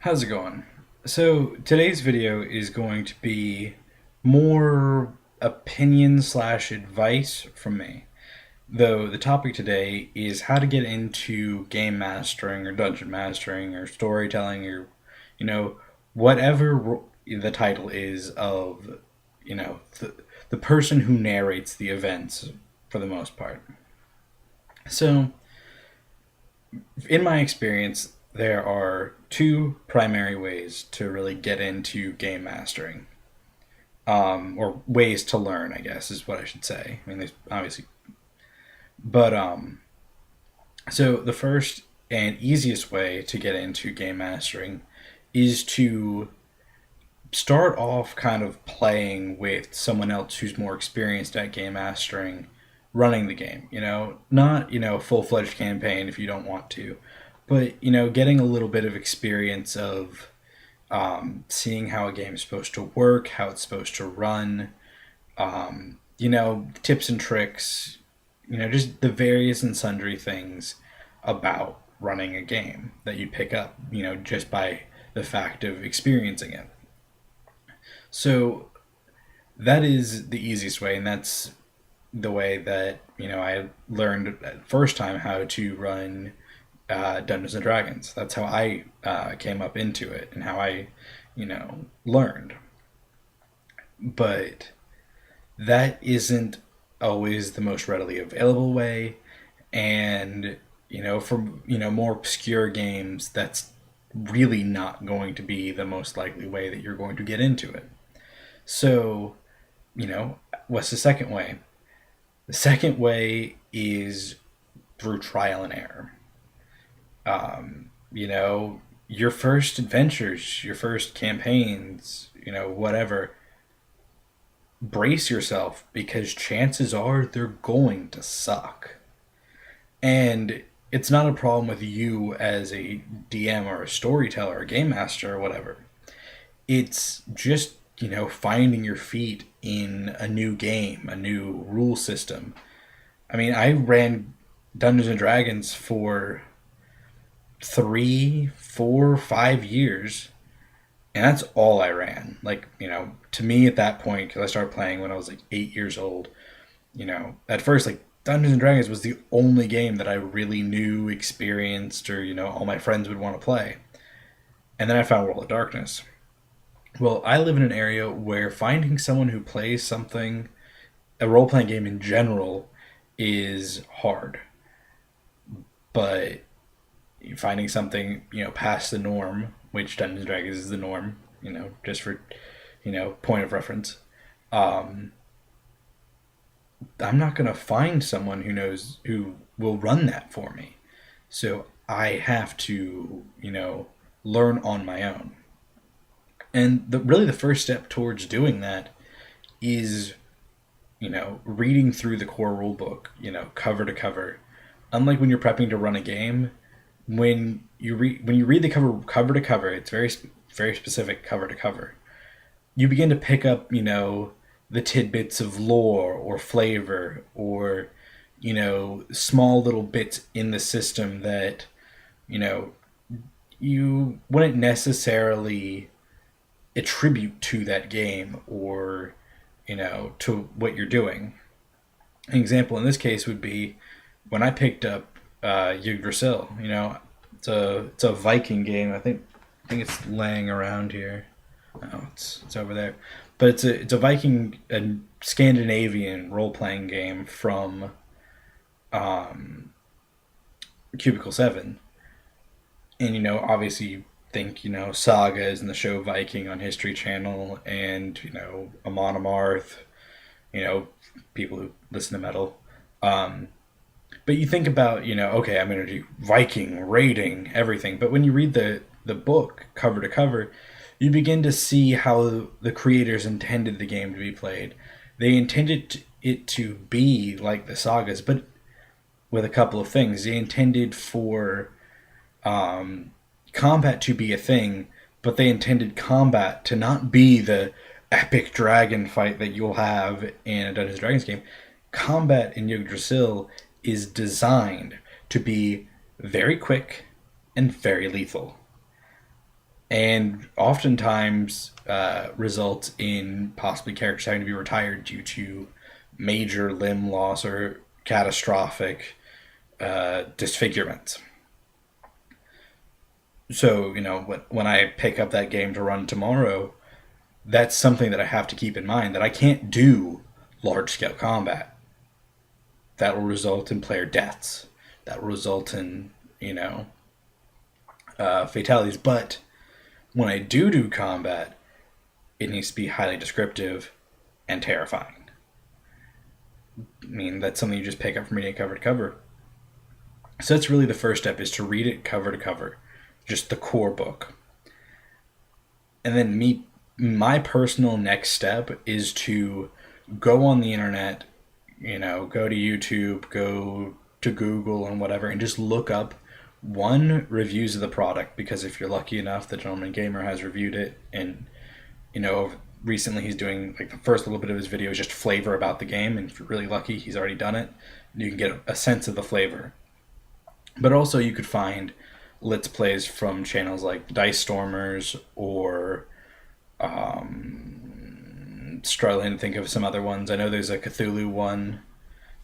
How's it going? So today's video is going to be more opinion slash advice from me. Though the topic today is how to get into game mastering or dungeon mastering or storytelling or, you know, whatever the title is of, the person who narrates the events for the most part. So, in my experience, there are two primary ways to really get into game mastering, or ways to learn, I guess is what I should say. I mean, there's obviously, but so the first and easiest way to get into game mastering is to start off kind of playing with someone else who's more experienced at game mastering running the game, not full fledged campaign if you don't want to, but getting a little bit of experience of seeing how a game is supposed to work, how it's supposed to run, tips and tricks, just the various and sundry things about running a game that you pick up, just by the fact of experiencing it. So that is the easiest way, and that's the way that I learned first time how to run Dungeons and Dragons. That's how I came up into it and how I learned. But that isn't always the most readily available way, and for more obscure games, that's really not going to be the most likely way that you're going to get into it. So, what's the second way? The second way is through trial and error. Your first adventures, your first campaigns, whatever, brace yourself because chances are they're going to suck. And it's not a problem with you as a DM or a storyteller, or a game master or whatever. It's just, finding your feet in a new game, a new rule system. I mean, I ran Dungeons and Dragons for 3, 4, 5 years, and that's all I ran. Like, to me at that point, because I started playing when I was like 8 years old, at first, like, Dungeons and Dragons was the only game that I really knew, experienced, or, all my friends would want to play. And then I found World of Darkness. Well, I live in an area where finding someone who plays something, a role playing game in general, is hard. But finding something, past the norm, which Dungeons and Dragons is the norm, just for, point of reference, um, I'm not going to find someone who will run that for me. So I have to, learn on my own. And really the first step towards doing that is, reading through the core rule book, cover to cover. Unlike when you're prepping to run a game, when you read the cover to cover, it's very specific cover to cover. You begin to pick up, the tidbits of lore or flavor or small little bits in the system that you know you wouldn't necessarily attribute to that game or to what you're doing. An example in this case would be when I picked up Yggdrasil. It's a Viking game. I think it's laying around here. Oh, it's over there. But it's a Viking and Scandinavian role playing game from um, Cubicle 7. And obviously you think sagas and the show Viking on History Channel, and Amon Amarth, you know people who listen to metal. Um, but you think about okay, I'm going to do Viking raiding everything. But when you read the book cover to cover, you begin to see how the creators intended the game to be played. They intended it to be like the sagas, but with a couple of things. They intended for um, combat to be a thing, but they intended combat to not be the epic dragon fight that you'll have in a Dungeons and Dragons game. Combat in Yggdrasil is designed to be very quick and very lethal. and oftentimes results in possibly characters having to be retired due to major limb loss or catastrophic disfigurements. So, when I pick up that game to run tomorrow, that's something that I have to keep in mind, that I can't do large scale combat. That will result in player deaths. That will result in, fatalities. But when I do combat, it needs to be highly descriptive and terrifying. I mean, that's something you just pick up from reading it cover to cover. So that's really the first step, is to read it cover to cover, just the core book. And then my personal next step is to go on the internet, go to YouTube, go to Google and whatever, and just look up one, reviews of the product, because if you're lucky enough, the Gentleman Gamer has reviewed it, and recently he's doing, like, the first little bit of his video is just flavor about the game, and if you're really lucky, he's already done it. You can get a sense of the flavor. But also you could find Let's Plays from channels like Dice Stormers, or struggling to think of some other ones. I know there's a Cthulhu one.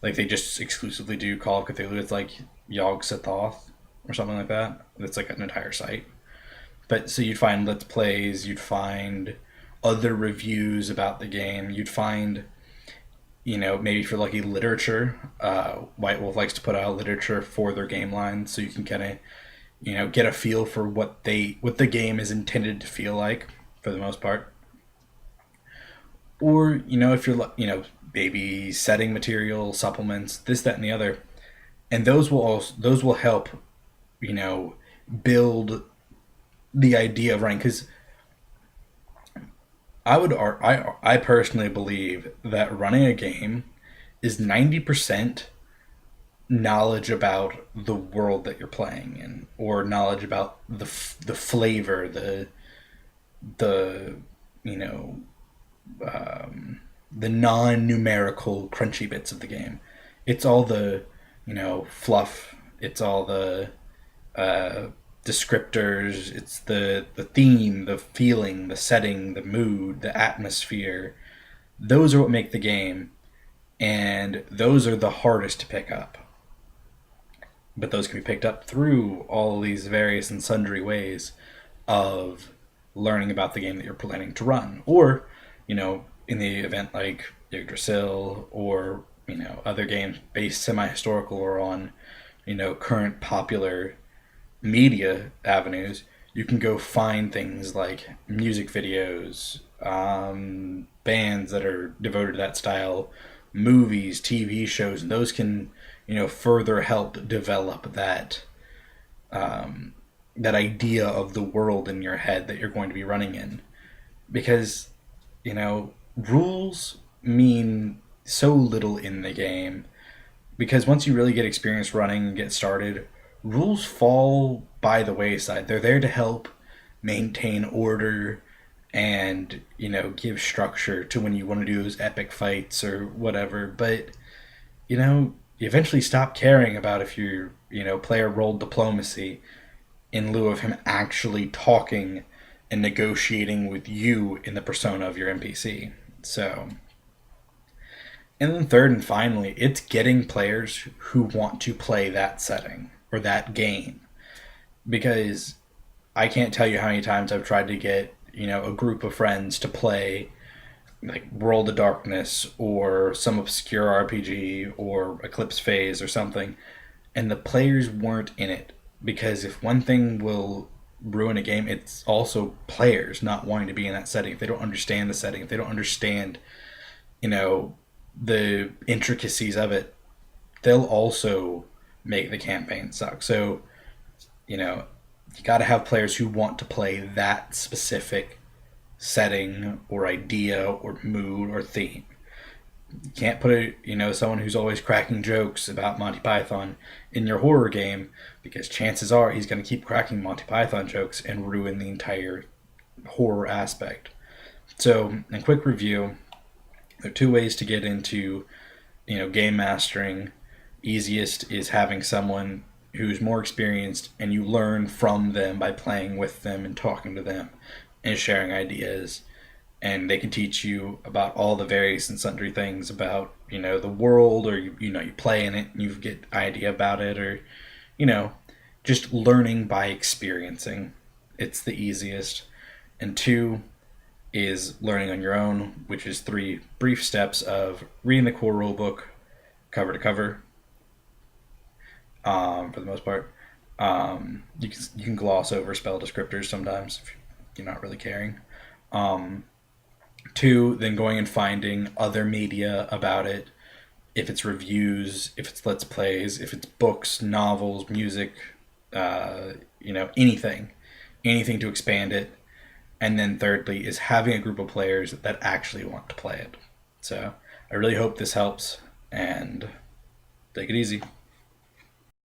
Like, they just exclusively do Call of Cthulhu. It's like Yog Sothoth or something like that. It's like an entire site. But so you'd find Let's Plays, you'd find other reviews about the game, you'd find, maybe if you're lucky, literature. White Wolf likes to put out literature for their game lines, so you can kind of, get a feel for what the game is intended to feel like, for the most part. Or, if you're, maybe setting material, supplements, this, that, and the other. And those will help, build the idea of running. Because I personally believe that running a game is 90% knowledge about the world that you're playing in, or knowledge about the flavor, the you know the non-numerical crunchy bits of the game. It's all the fluff. It's all the descriptors. It's the theme, the feeling, the setting, the mood, the atmosphere. Those are what make the game, and those are the hardest to pick up. But those can be picked up through all these various and sundry ways of learning about the game that you're planning to run. Or, in the event like Yggdrasil, or, other games based semi-historical or on, current popular media avenues, you can go find things like music videos, bands that are devoted to that style, movies, TV shows, and those can, further help develop that idea of the world in your head that you're going to be running in. Because, rules mean so little in the game. Because once you really get experience running and get started, rules fall by the wayside. They're there to help maintain order and, give structure to when you want to do those epic fights or whatever. But, you eventually stop caring about if your, player rolled diplomacy in lieu of him actually talking and negotiating with you in the persona of your NPC. So, and then third and finally, it's getting players who want to play that setting or that game. Because I can't tell you how many times I've tried to get, a group of friends to play like World of Darkness or some obscure RPG or Eclipse Phase or something, and the players weren't in it. Because if one thing will ruin a game, it's also players not wanting to be in that setting. If they don't understand the setting, if they don't understand, the intricacies of it, they'll also make the campaign suck. So, you got to have players who want to play that specific setting or idea or mood or theme. You can't put someone who's always cracking jokes about Monty Python in your horror game, because chances are he's going to keep cracking Monty Python jokes and ruin the entire horror aspect. So, in quick review, there are two ways to get into game mastering. Easiest is having someone who's more experienced, and you learn from them by playing with them and talking to them and sharing ideas. And they can teach you about all the various and sundry things about, the world, or you play in it and you get idea about it, or you know just learning by experiencing. It's the easiest. And two is learning on your own, which is three brief steps of reading the core rulebook cover to cover, for the most part. You can gloss over spell descriptors sometimes if you're not really caring. Two, then going and finding other media about it. If it's reviews, if it's let's plays, if it's books, novels, music, anything to expand it. And then thirdly is having a group of players that actually want to play it. So I really hope this helps, and take it easy.